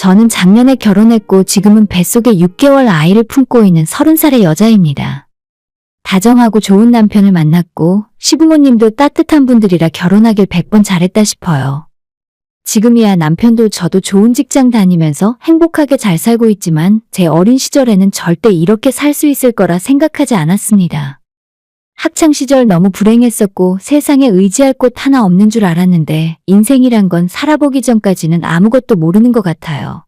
저는 작년에 결혼했고 지금은 뱃속에 6개월 아이를 품고 있는 30살의 여자입니다. 다정하고 좋은 남편을 만났고 시부모님도 따뜻한 분들이라 결혼하길 100번 잘했다 싶어요. 지금이야 남편도 저도 좋은 직장 다니면서 행복하게 잘 살고 있지만 제 어린 시절에는 절대 이렇게 살 수 있을 거라 생각하지 않았습니다. 학창시절 너무 불행했었고 세상에 의지할 곳 하나 없는 줄 알았는데 인생이란 건 살아보기 전까지는 아무것도 모르는 것 같아요.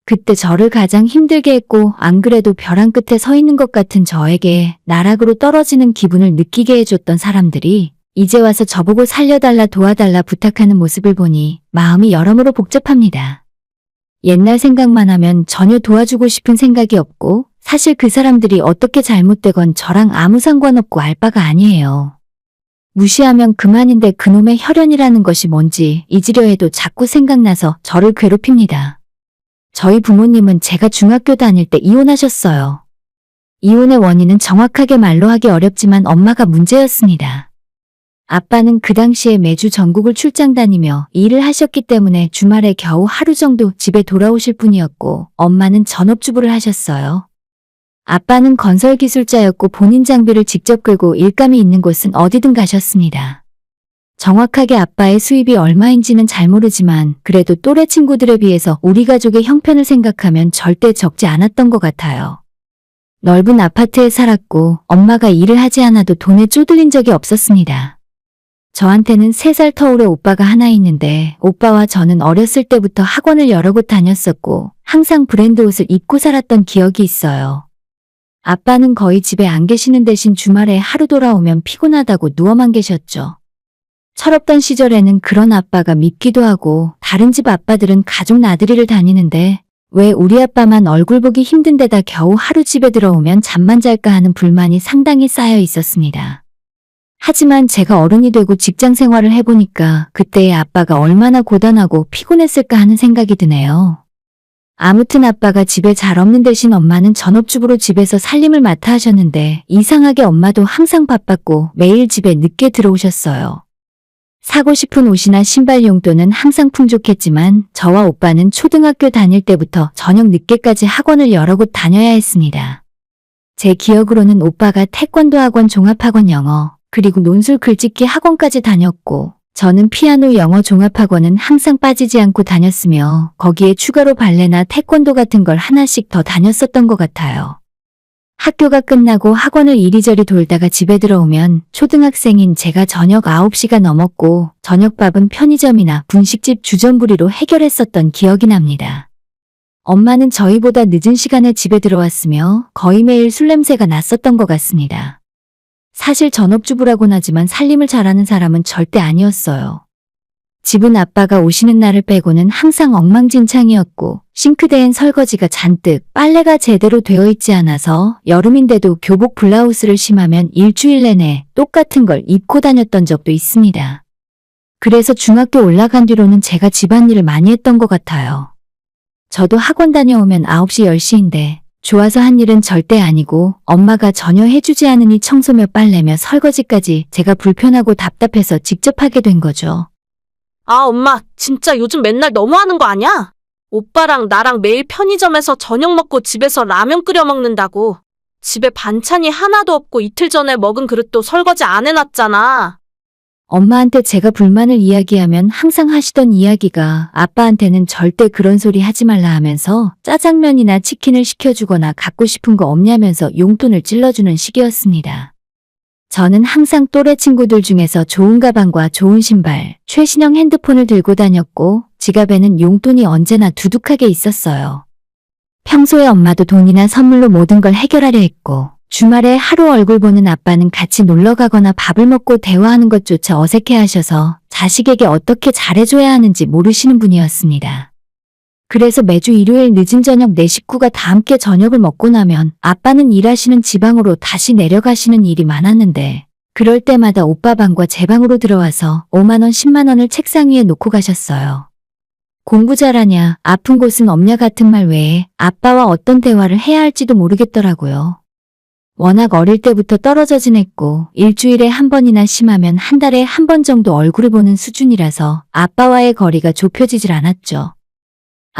그때 저를 가장 힘들게 했고 안 그래도 벼랑 끝에 서 있는 것 같은 저에게 나락으로 떨어지는 기분을 느끼게 해줬던 사람들이 이제 와서 저보고 살려달라 도와달라 부탁하는 모습을 보니 마음이 여러모로 복잡합니다. 옛날 생각만 하면 전혀 도와주고 싶은 생각이 없고 사실 그 사람들이 어떻게 잘못되건 저랑 아무 상관없고 알 바가 아니에요. 무시하면 그만인데 그놈의 혈연이라는 것이 뭔지 잊으려 해도 자꾸 생각나서 저를 괴롭힙니다. 저희 부모님은 제가 중학교 다닐 때 이혼하셨어요. 이혼의 원인은 정확하게 말로 하기 어렵지만 엄마가 문제였습니다. 아빠는 그 당시에 매주 전국을 출장 다니며 일을 하셨기 때문에 주말에 겨우 하루 정도 집에 돌아오실 뿐이었고 엄마는 전업주부를 하셨어요. 아빠는 건설기술자였고 본인 장비를 직접 끌고 일감이 있는 곳은 어디든 가셨습니다. 정확하게 아빠의 수입이 얼마인지는 잘 모르지만 그래도 또래 친구들에 비해서 우리 가족의 형편을 생각하면 절대 적지 않았던 것 같아요. 넓은 아파트에 살았고 엄마가 일을 하지 않아도 돈에 쪼들린 적이 없었습니다. 저한테는 3살 터울의 오빠가 하나 있는데 오빠와 저는 어렸을 때부터 학원을 여러 곳 다녔었고 항상 브랜드 옷을 입고 살았던 기억이 있어요. 아빠는 거의 집에 안 계시는 대신 주말에 하루 돌아오면 피곤하다고 누워만 계셨죠. 철없던 시절에는 그런 아빠가 밉기도 하고 다른 집 아빠들은 가족 나들이를 다니는데 왜 우리 아빠만 얼굴 보기 힘든 데다 겨우 하루 집에 들어오면 잠만 잘까 하는 불만이 상당히 쌓여 있었습니다. 하지만 제가 어른이 되고 직장 생활을 해보니까 그때의 아빠가 얼마나 고단하고 피곤했을까 하는 생각이 드네요. 아무튼 아빠가 집에 잘 없는 대신 엄마는 전업주부로 집에서 살림을 맡아 하셨는데 이상하게 엄마도 항상 바빴고 매일 집에 늦게 들어오셨어요. 사고 싶은 옷이나 신발 용돈은 항상 풍족했지만 저와 오빠는 초등학교 다닐 때부터 저녁 늦게까지 학원을 여러 곳 다녀야 했습니다. 제 기억으로는 오빠가 태권도 학원, 종합학원 영어, 그리고 논술 글짓기 학원까지 다녔고 저는 피아노, 영어, 종합학원은 항상 빠지지 않고 다녔으며 거기에 추가로 발레나 태권도 같은 걸 하나씩 더 다녔었던 것 같아요. 학교가 끝나고 학원을 이리저리 돌다가 집에 들어오면 초등학생인 제가 저녁 9시가 넘었고 저녁밥은 편의점이나 분식집 주전부리로 해결했었던 기억이 납니다. 엄마는 저희보다 늦은 시간에 집에 들어왔으며 거의 매일 술 냄새가 났었던 것 같습니다. 사실 전업주부라곤 하지만 살림을 잘하는 사람은 절대 아니었어요. 집은 아빠가 오시는 날을 빼고는 항상 엉망진창이었고 싱크대엔 설거지가 잔뜩, 빨래가 제대로 되어 있지 않아서 여름인데도 교복 블라우스를 심하면 일주일 내내 똑같은 걸 입고 다녔던 적도 있습니다. 그래서 중학교 올라간 뒤로는 제가 집안일을 많이 했던 것 같아요. 저도 학원 다녀오면 9시 10시인데 좋아서 한 일은 절대 아니고 엄마가 전혀 해주지 않으니 청소며 빨래며 설거지까지 제가 불편하고 답답해서 직접 하게 된 거죠. 아, 엄마, 진짜 요즘 맨날 너무하는 거 아니야? 오빠랑 나랑 매일 편의점에서 저녁 먹고 집에서 라면 끓여 먹는다고. 집에 반찬이 하나도 없고 이틀 전에 먹은 그릇도 설거지 안 해놨잖아. 엄마한테 제가 불만을 이야기하면 항상 하시던 이야기가 아빠한테는 절대 그런 소리 하지 말라 하면서 짜장면이나 치킨을 시켜주거나 갖고 싶은 거 없냐면서 용돈을 찔러주는 식이었습니다. 저는 항상 또래 친구들 중에서 좋은 가방과 좋은 신발, 최신형 핸드폰을 들고 다녔고 지갑에는 용돈이 언제나 두둑하게 있었어요. 평소에 엄마도 돈이나 선물로 모든 걸 해결하려 했고 주말에 하루 얼굴 보는 아빠는 같이 놀러 가거나 밥을 먹고 대화하는 것조차 어색해하셔서 자식에게 어떻게 잘해줘야 하는지 모르시는 분이었습니다. 그래서 매주 일요일 늦은 저녁 내 식구가 다 함께 저녁을 먹고 나면 아빠는 일하시는 지방으로 다시 내려가시는 일이 많았는데 그럴 때마다 오빠 방과 제 방으로 들어와서 5만 원, 10만 원을 책상 위에 놓고 가셨어요. 공부 잘하냐, 아픈 곳은 없냐 같은 말 외에 아빠와 어떤 대화를 해야 할지도 모르겠더라고요. 워낙 어릴 때부터 떨어져 지냈고 일주일에 한 번이나 심하면 한 달에 한 번 정도 얼굴을 보는 수준이라서 아빠와의 거리가 좁혀지질 않았죠.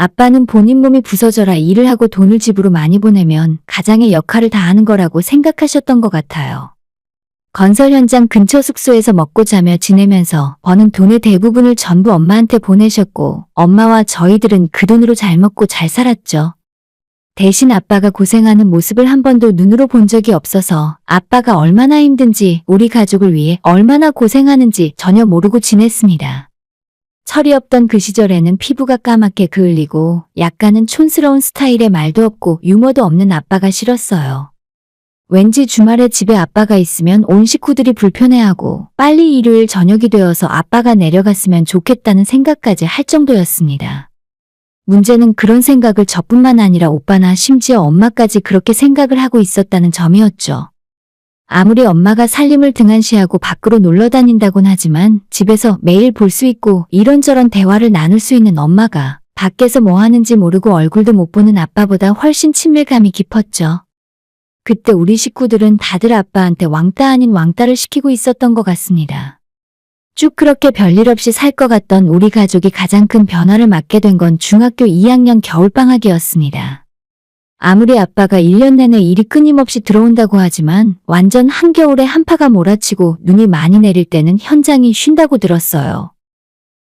아빠는 본인 몸이 부서져라 일을 하고 돈을 집으로 많이 보내면 가장의 역할을 다 하는 거라고 생각하셨던 것 같아요. 건설 현장 근처 숙소에서 먹고 자며 지내면서 버는 돈의 대부분을 전부 엄마한테 보내셨고 엄마와 저희들은 그 돈으로 잘 먹고 잘 살았죠. 대신 아빠가 고생하는 모습을 한 번도 눈으로 본 적이 없어서 아빠가 얼마나 힘든지 우리 가족을 위해 얼마나 고생하는지 전혀 모르고 지냈습니다. 철이 없던 그 시절에는 피부가 까맣게 그을리고 약간은 촌스러운 스타일의 말도 없고 유머도 없는 아빠가 싫었어요. 왠지 주말에 집에 아빠가 있으면 온 식구들이 불편해하고 빨리 일요일 저녁이 되어서 아빠가 내려갔으면 좋겠다는 생각까지 할 정도였습니다. 문제는 그런 생각을 저뿐만 아니라 오빠나 심지어 엄마까지 그렇게 생각을 하고 있었다는 점이었죠. 아무리 엄마가 살림을 등한시하고 밖으로 놀러 다닌다곤 하지만 집에서 매일 볼 수 있고 이런저런 대화를 나눌 수 있는 엄마가 밖에서 뭐 하는지 모르고 얼굴도 못 보는 아빠보다 훨씬 친밀감이 깊었죠. 그때 우리 식구들은 다들 아빠한테 왕따 아닌 왕따를 시키고 있었던 것 같습니다. 쭉 그렇게 별일 없이 살 것 같던 우리 가족이 가장 큰 변화를 맞게 된 건 중학교 2학년 겨울방학이었습니다. 아무리 아빠가 1년 내내 일이 끊임없이 들어온다고 하지만 완전 한겨울에 한파가 몰아치고 눈이 많이 내릴 때는 현장이 쉰다고 들었어요.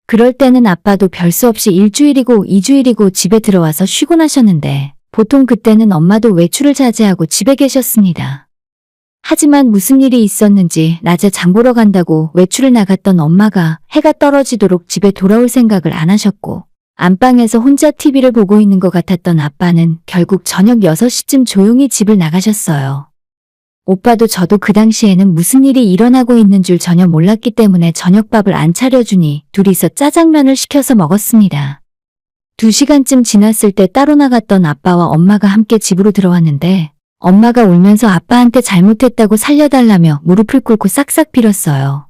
그럴 때는 아빠도 별 수 없이 1주일이고 2주일이고 집에 들어와서 쉬곤 하셨는데 보통 그때는 엄마도 외출을 자제하고 집에 계셨습니다. 하지만 무슨 일이 있었는지 낮에 장 보러 간다고 외출을 나갔던 엄마가 해가 떨어지도록 집에 돌아올 생각을 안 하셨고 안방에서 혼자 TV를 보고 있는 것 같았던 아빠는 결국 저녁 6시쯤 조용히 집을 나가셨어요. 오빠도 저도 그 당시에는 무슨 일이 일어나고 있는 줄 전혀 몰랐기 때문에 저녁밥을 안 차려주니 둘이서 짜장면을 시켜서 먹었습니다. 2시간쯤 지났을 때 따로 나갔던 아빠와 엄마가 함께 집으로 들어왔는데 엄마가 울면서 아빠한테 잘못했다고 살려달라며 무릎을 꿇고 싹싹 빌었어요.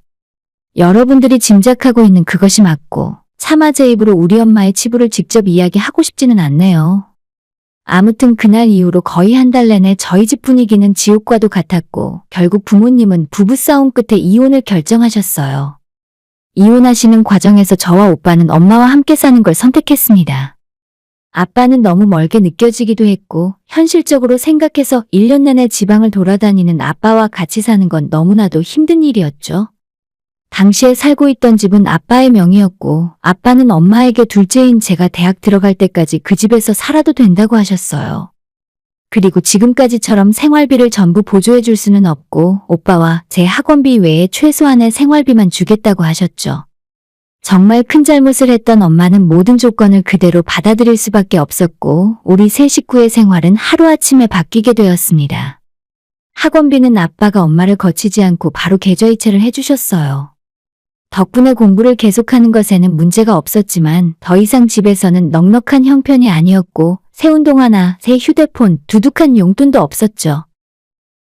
여러분들이 짐작하고 있는 그것이 맞고 차마 제 입으로 우리 엄마의 치부를 직접 이야기하고 싶지는 않네요. 아무튼 그날 이후로 거의 한 달 내내 저희 집 분위기는 지옥과도 같았고 결국 부모님은 부부싸움 끝에 이혼을 결정하셨어요. 이혼하시는 과정에서 저와 오빠는 엄마와 함께 사는 걸 선택했습니다. 아빠는 너무 멀게 느껴지기도 했고 현실적으로 생각해서 1년 내내 지방을 돌아다니는 아빠와 같이 사는 건 너무나도 힘든 일이었죠. 당시에 살고 있던 집은 아빠의 명의였고 아빠는 엄마에게 둘째인 제가 대학 들어갈 때까지 그 집에서 살아도 된다고 하셨어요. 그리고 지금까지처럼 생활비를 전부 보조해 줄 수는 없고 오빠와 제 학원비 외에 최소한의 생활비만 주겠다고 하셨죠. 정말 큰 잘못을 했던 엄마는 모든 조건을 그대로 받아들일 수밖에 없었고 우리 세 식구의 생활은 하루아침에 바뀌게 되었습니다. 학원비는 아빠가 엄마를 거치지 않고 바로 계좌이체를 해주셨어요. 덕분에 공부를 계속하는 것에는 문제가 없었지만 더 이상 집에서는 넉넉한 형편이 아니었고 새 운동 하나, 새 휴대폰, 두둑한 용돈도 없었죠.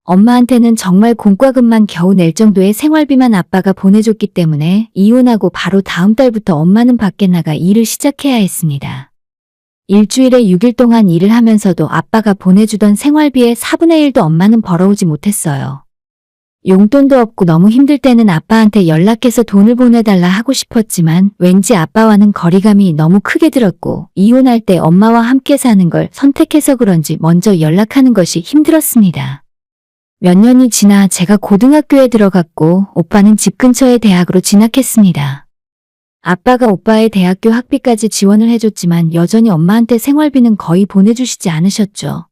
엄마한테는 정말 공과금만 겨우 낼 정도의 생활비만 아빠가 보내줬기 때문에 이혼하고 바로 다음 달부터 엄마는 밖에 나가 일을 시작해야 했습니다. 일주일에 6일 동안 일을 하면서도 아빠가 보내주던 생활비의 4분의 1도 엄마는 벌어오지 못했어요. 용돈도 없고 너무 힘들 때는 아빠한테 연락해서 돈을 보내달라 하고 싶었지만 왠지 아빠와는 거리감이 너무 크게 들었고 이혼할 때 엄마와 함께 사는 걸 선택해서 그런지 먼저 연락하는 것이 힘들었습니다. 몇 년이 지나 제가 고등학교에 들어갔고 오빠는 집 근처의 대학으로 진학했습니다. 아빠가 오빠의 대학교 학비까지 지원을 해줬지만 여전히 엄마한테 생활비는 거의 보내주시지 않으셨죠.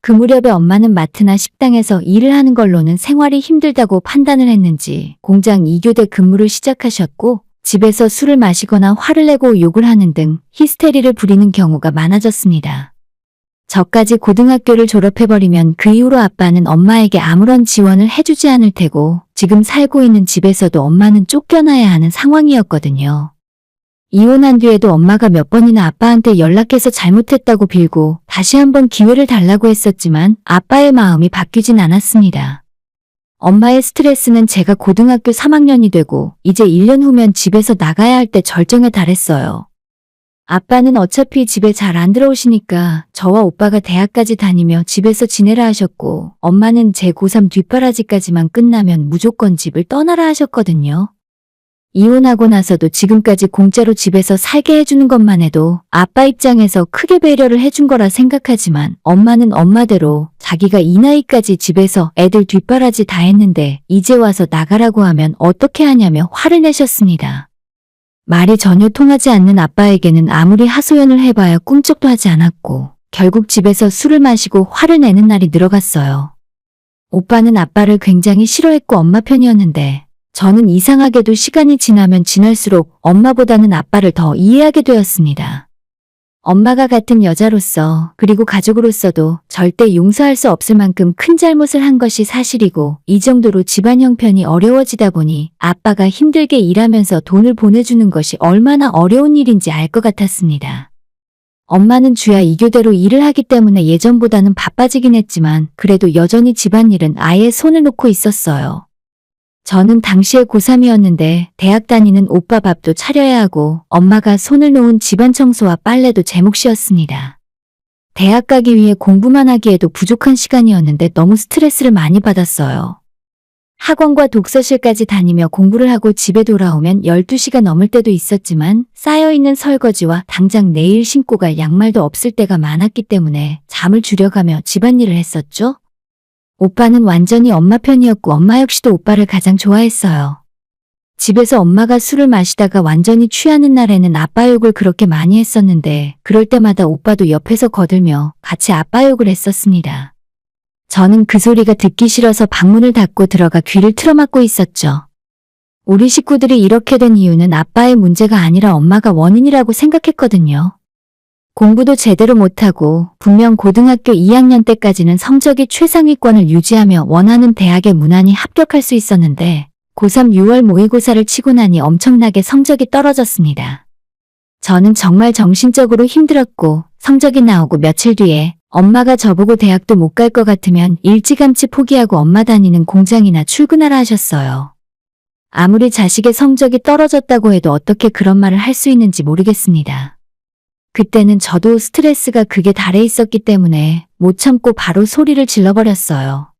그 무렵에 엄마는 마트나 식당에서 일을 하는 걸로는 생활이 힘들다고 판단을 했는지 공장 2교대 근무를 시작하셨고 집에서 술을 마시거나 화를 내고 욕을 하는 등 히스테리를 부리는 경우가 많아졌습니다. 저까지 고등학교를 졸업해버리면 그 이후로 아빠는 엄마에게 아무런 지원을 해주지 않을 테고 지금 살고 있는 집에서도 엄마는 쫓겨나야 하는 상황이었거든요. 이혼한 뒤에도 엄마가 몇 번이나 아빠한테 연락해서 잘못했다고 빌고 다시 한번 기회를 달라고 했었지만 아빠의 마음이 바뀌진 않았습니다. 엄마의 스트레스는 제가 고등학교 3학년이 되고 이제 1년 후면 집에서 나가야 할 때 절정에 달했어요. 아빠는 어차피 집에 잘 안 들어오시니까 저와 오빠가 대학까지 다니며 집에서 지내라 하셨고 엄마는 제 고3 뒷바라지까지만 끝나면 무조건 집을 떠나라 하셨거든요. 이혼하고 나서도 지금까지 공짜로 집에서 살게 해주는 것만 해도 아빠 입장에서 크게 배려를 해준 거라 생각하지만 엄마는 엄마대로 자기가 이 나이까지 집에서 애들 뒷바라지 다 했는데 이제 와서 나가라고 하면 어떻게 하냐며 화를 내셨습니다. 말이 전혀 통하지 않는 아빠에게는 아무리 하소연을 해봐야 꿈쩍도 하지 않았고 결국 집에서 술을 마시고 화를 내는 날이 늘어갔어요. 오빠는 아빠를 굉장히 싫어했고 엄마 편이었는데 저는 이상하게도 시간이 지나면 지날수록 엄마보다는 아빠를 더 이해하게 되었습니다. 엄마가 같은 여자로서 그리고 가족으로서도 절대 용서할 수 없을 만큼 큰 잘못을 한 것이 사실이고 이 정도로 집안 형편이 어려워지다 보니 아빠가 힘들게 일하면서 돈을 보내주는 것이 얼마나 어려운 일인지 알 것 같았습니다. 엄마는 주야 2교대로 일을 하기 때문에 예전보다는 바빠지긴 했지만 그래도 여전히 집안일은 아예 손을 놓고 있었어요. 저는 당시에 고3이었는데 대학 다니는 오빠 밥도 차려야 하고 엄마가 손을 놓은 집안 청소와 빨래도 제 몫이었습니다. 대학 가기 위해 공부만 하기에도 부족한 시간이었는데 너무 스트레스를 많이 받았어요. 학원과 독서실까지 다니며 공부를 하고 집에 돌아오면 12시가 넘을 때도 있었지만 쌓여있는 설거지와 당장 내일 신고 갈 양말도 없을 때가 많았기 때문에 잠을 줄여가며 집안일을 했었죠. 오빠는 완전히 엄마 편이었고 엄마 역시도 오빠를 가장 좋아했어요. 집에서 엄마가 술을 마시다가 완전히 취하는 날에는 아빠 욕을 그렇게 많이 했었는데 그럴 때마다 오빠도 옆에서 거들며 같이 아빠 욕을 했었습니다. 저는 그 소리가 듣기 싫어서 방문을 닫고 들어가 귀를 틀어막고 있었죠. 우리 식구들이 이렇게 된 이유는 아빠의 문제가 아니라 엄마가 원인이라고 생각했거든요. 공부도 제대로 못하고 분명 고등학교 2학년 때까지는 성적이 최상위권을 유지하며 원하는 대학에 무난히 합격할 수 있었는데 고3 6월 모의고사를 치고 나니 엄청나게 성적이 떨어졌습니다. 저는 정말 정신적으로 힘들었고 성적이 나오고 며칠 뒤에 엄마가 저보고 대학도 못 갈 것 같으면 일찌감치 포기하고 엄마 다니는 공장이나 출근하라 하셨어요. 아무리 자식의 성적이 떨어졌다고 해도 어떻게 그런 말을 할 수 있는지 모르겠습니다. 그때는 저도 스트레스가 극에 달해 있었기 때문에 못 참고 바로 소리를 질러버렸어요.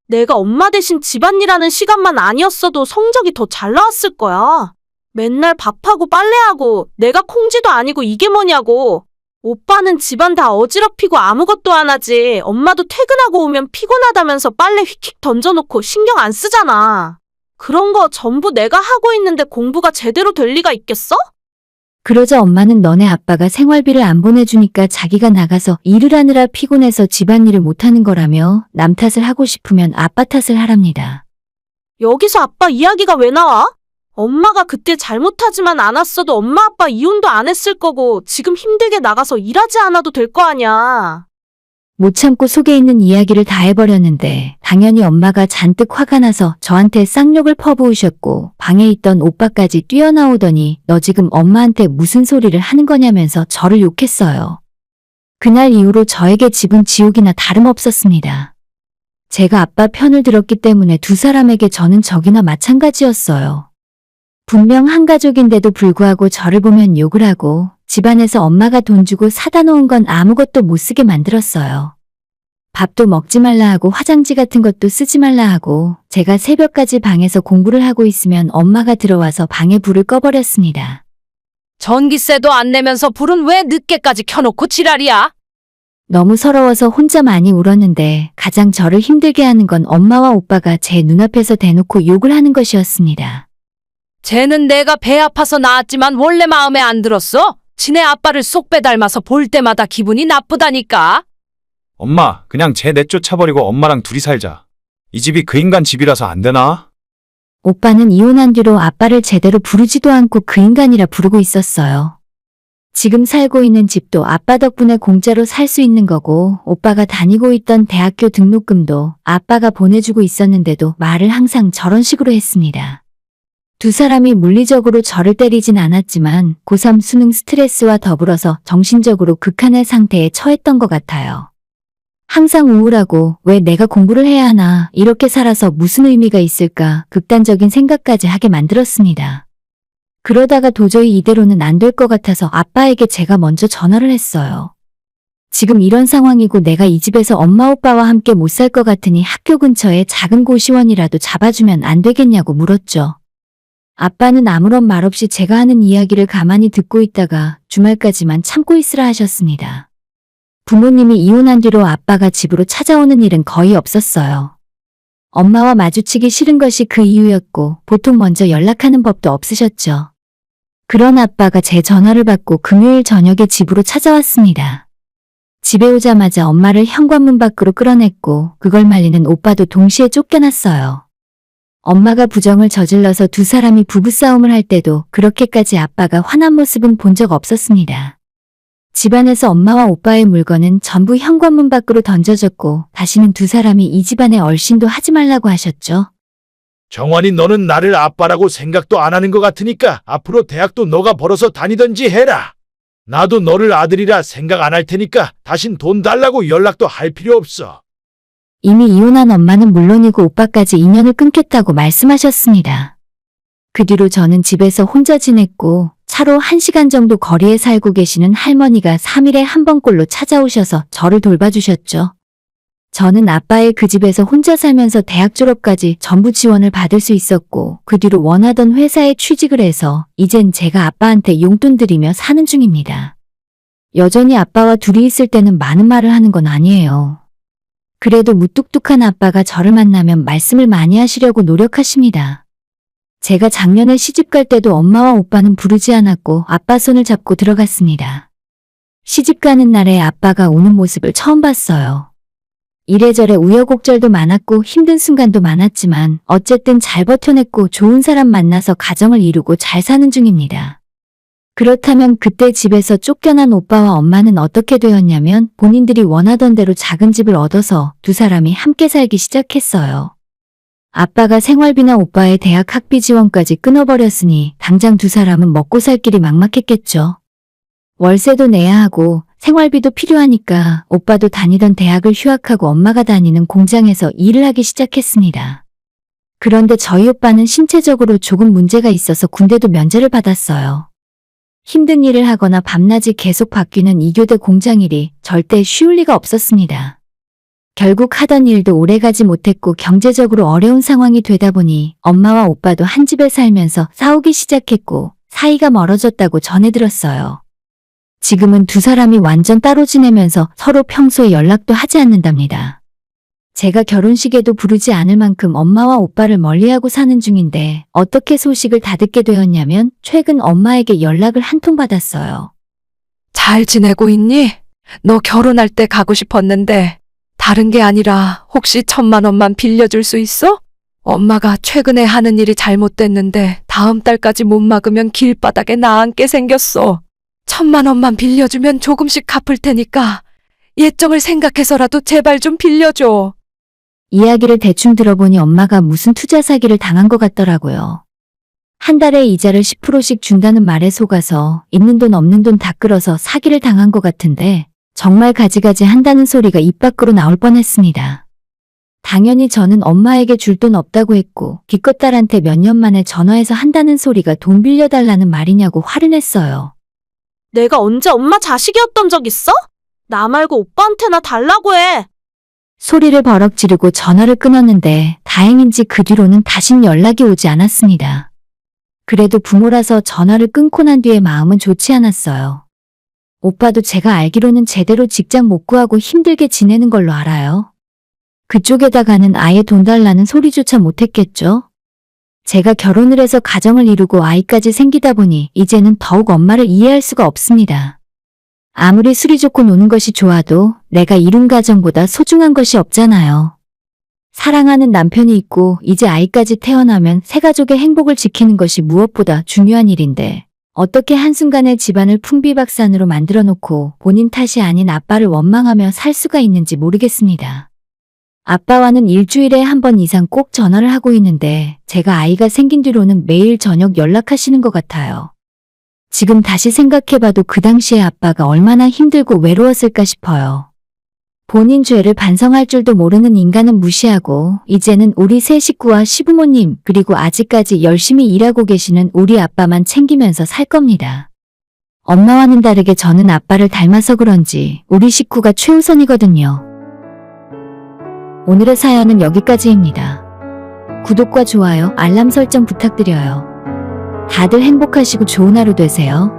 내가 엄마 대신 집안일하는 시간만 아니었어도 성적이 더 잘 나왔을 거야. 맨날 밥하고 빨래하고 내가 콩쥐도 아니고 이게 뭐냐고. 오빠는 집안 다 어지럽히고 아무것도 안 하지. 엄마도 퇴근하고 오면 피곤하다면서 빨래 휙휙 던져놓고 신경 안 쓰잖아. 그런 거 전부 내가 하고 있는데 공부가 제대로 될 리가 있겠어? 그러자 엄마는 너네 아빠가 생활비를 안 보내주니까 자기가 나가서 일을 하느라 피곤해서 집안일을 못하는 거라며 남 탓을 하고 싶으면 아빠 탓을 하랍니다. 여기서 아빠 이야기가 왜 나와? 엄마가 그때 잘못하지만 않았어도 엄마 아빠 이혼도 안 했을 거고 지금 힘들게 나가서 일하지 않아도 될 거 아냐. 못 참고 속에 있는 이야기를 다 해버렸는데 당연히 엄마가 잔뜩 화가 나서 저한테 쌍욕을 퍼부으셨고 방에 있던 오빠까지 뛰어나오더니 너 지금 엄마한테 무슨 소리를 하는 거냐면서 저를 욕했어요. 그날 이후로 저에게 집은 지옥이나 다름없었습니다. 제가 아빠 편을 들었기 때문에 두 사람에게 저는 적이나 마찬가지였어요. 분명 한 가족인데도 불구하고 저를 보면 욕을 하고 집안에서 엄마가 돈 주고 사다 놓은 건 아무것도 못 쓰게 만들었어요. 밥도 먹지 말라 하고 화장지 같은 것도 쓰지 말라 하고 제가 새벽까지 방에서 공부를 하고 있으면 엄마가 들어와서 방에 불을 꺼버렸습니다. 전기세도 안 내면서 불은 왜 늦게까지 켜놓고 지랄이야? 너무 서러워서 혼자 많이 울었는데 가장 저를 힘들게 하는 건 엄마와 오빠가 제 눈앞에서 대놓고 욕을 하는 것이었습니다. 쟤는 내가 배 아파서 낳았지만 원래 마음에 안 들었어? 지네 아빠를 쏙 빼닮아서 볼 때마다 기분이 나쁘다니까. 엄마, 그냥 쟤 내쫓아버리고 엄마랑 둘이 살자. 이 집이 그 인간 집이라서 안 되나? 오빠는 이혼한 뒤로 아빠를 제대로 부르지도 않고 그 인간이라 부르고 있었어요. 지금 살고 있는 집도 아빠 덕분에 공짜로 살 수 있는 거고 오빠가 다니고 있던 대학교 등록금도 아빠가 보내주고 있었는데도 말을 항상 저런 식으로 했습니다. 두 사람이 물리적으로 저를 때리진 않았지만 고3 수능 스트레스와 더불어서 정신적으로 극한의 상태에 처했던 것 같아요. 항상 우울하고 왜 내가 공부를 해야 하나, 이렇게 살아서 무슨 의미가 있을까 극단적인 생각까지 하게 만들었습니다. 그러다가 도저히 이대로는 안 될 것 같아서 아빠에게 제가 먼저 전화를 했어요. 지금 이런 상황이고 내가 이 집에서 엄마 오빠와 함께 못 살 것 같으니 학교 근처에 작은 고시원이라도 잡아주면 안 되겠냐고 물었죠. 아빠는 아무런 말 없이 제가 하는 이야기를 가만히 듣고 있다가 주말까지만 참고 있으라 하셨습니다. 부모님이 이혼한 뒤로 아빠가 집으로 찾아오는 일은 거의 없었어요. 엄마와 마주치기 싫은 것이 그 이유였고 보통 먼저 연락하는 법도 없으셨죠. 그런 아빠가 제 전화를 받고 금요일 저녁에 집으로 찾아왔습니다. 집에 오자마자 엄마를 현관문 밖으로 끌어냈고 그걸 말리는 오빠도 동시에 쫓겨났어요. 엄마가 부정을 저질러서 두 사람이 부부싸움을 할 때도 그렇게까지 아빠가 화난 모습은 본 적 없었습니다. 집안에서 엄마와 오빠의 물건은 전부 현관문 밖으로 던져졌고 다시는 두 사람이 이 집안에 얼씬도 하지 말라고 하셨죠. 정환이 너는 나를 아빠라고 생각도 안 하는 것 같으니까 앞으로 대학도 너가 벌어서 다니든지 해라. 나도 너를 아들이라 생각 안 할 테니까 다신 돈 달라고 연락도 할 필요 없어. 이미 이혼한 엄마는 물론이고 오빠까지 인연을 끊겠다고 말씀하셨습니다. 그 뒤로 저는 집에서 혼자 지냈고 차로 1시간 정도 거리에 살고 계시는 할머니가 3일에 한 번꼴로 찾아오셔서 저를 돌봐주셨죠. 저는 아빠의 그 집에서 혼자 살면서 대학 졸업까지 전부 지원을 받을 수 있었고 그 뒤로 원하던 회사에 취직을 해서 이젠 제가 아빠한테 용돈 드리며 사는 중입니다. 여전히 아빠와 둘이 있을 때는 많은 말을 하는 건 아니에요. 그래도 무뚝뚝한 아빠가 저를 만나면 말씀을 많이 하시려고 노력하십니다. 제가 작년에 시집갈 때도 엄마와 오빠는 부르지 않았고 아빠 손을 잡고 들어갔습니다. 시집가는 날에 아빠가 우는 모습을 처음 봤어요. 이래저래 우여곡절도 많았고 힘든 순간도 많았지만 어쨌든 잘 버텨냈고 좋은 사람 만나서 가정을 이루고 잘 사는 중입니다. 그렇다면 그때 집에서 쫓겨난 오빠와 엄마는 어떻게 되었냐면 본인들이 원하던 대로 작은 집을 얻어서 두 사람이 함께 살기 시작했어요. 아빠가 생활비나 오빠의 대학 학비 지원까지 끊어버렸으니 당장 두 사람은 먹고 살 길이 막막했겠죠. 월세도 내야 하고 생활비도 필요하니까 오빠도 다니던 대학을 휴학하고 엄마가 다니는 공장에서 일을 하기 시작했습니다. 그런데 저희 오빠는 신체적으로 조금 문제가 있어서 군대도 면제를 받았어요. 힘든 일을 하거나 밤낮이 계속 바뀌는 이교대 공장일이 절대 쉬울 리가 없었습니다. 결국 하던 일도 오래가지 못했고 경제적으로 어려운 상황이 되다 보니 엄마와 오빠도 한 집에 살면서 싸우기 시작했고 사이가 멀어졌다고 전해 들었어요. 지금은 두 사람이 완전 따로 지내면서 서로 평소에 연락도 하지 않는답니다. 제가 결혼식에도 부르지 않을 만큼 엄마와 오빠를 멀리하고 사는 중인데 어떻게 소식을 다 듣게 되었냐면 최근 엄마에게 연락을 한 통 받았어요. 잘 지내고 있니? 너 결혼할 때 가고 싶었는데 다른 게 아니라 혹시 1,000,000원만 빌려줄 수 있어? 엄마가 최근에 하는 일이 잘못됐는데 다음 달까지 못 막으면 길바닥에 나앉게 생겼어. 1,000,000원만 빌려주면 조금씩 갚을 테니까 예정을 생각해서라도 제발 좀 빌려줘. 이야기를 대충 들어보니 엄마가 무슨 투자 사기를 당한 것 같더라고요. 한 달에 이자를 10%씩 준다는 말에 속아서 있는 돈 없는 돈 다 끌어서 사기를 당한 것 같은데 정말 가지가지 한다는 소리가 입 밖으로 나올 뻔했습니다. 당연히 저는 엄마에게 줄 돈 없다고 했고 기껏 딸한테 몇 년 만에 전화해서 한다는 소리가 돈 빌려달라는 말이냐고 화를 냈어요. 내가 언제 엄마 자식이었던 적 있어? 나 말고 오빠한테나 달라고 해. 소리를 버럭 지르고 전화를 끊었는데 다행인지 그 뒤로는 다신 연락이 오지 않았습니다. 그래도 부모라서 전화를 끊고 난 뒤에 마음은 좋지 않았어요. 오빠도 제가 알기로는 제대로 직장 못 구하고 힘들게 지내는 걸로 알아요. 그쪽에다가는 아예 돈 달라는 소리조차 못했겠죠? 제가 결혼을 해서 가정을 이루고 아이까지 생기다 보니 이제는 더욱 엄마를 이해할 수가 없습니다. 아무리 술이 좋고 노는 것이 좋아도 내가 이룬 가정보다 소중한 것이 없잖아요. 사랑하는 남편이 있고 이제 아이까지 태어나면 새 가족의 행복을 지키는 것이 무엇보다 중요한 일인데 어떻게 한순간에 집안을 풍비박산으로 만들어 놓고 본인 탓이 아닌 아빠를 원망하며 살 수가 있는지 모르겠습니다. 아빠와는 일주일에 한 번 이상 꼭 전화를 하고 있는데 제가 아이가 생긴 뒤로는 매일 저녁 연락하시는 것 같아요. 지금 다시 생각해봐도 그 당시에 아빠가 얼마나 힘들고 외로웠을까 싶어요. 본인 죄를 반성할 줄도 모르는 인간은 무시하고 이제는 우리 세 식구와 시부모님 그리고 아직까지 열심히 일하고 계시는 우리 아빠만 챙기면서 살 겁니다. 엄마와는 다르게 저는 아빠를 닮아서 그런지 우리 식구가 최우선이거든요. 오늘의 사연은 여기까지입니다. 구독과 좋아요, 알람 설정 부탁드려요. 다들 행복하시고 좋은 하루 되세요.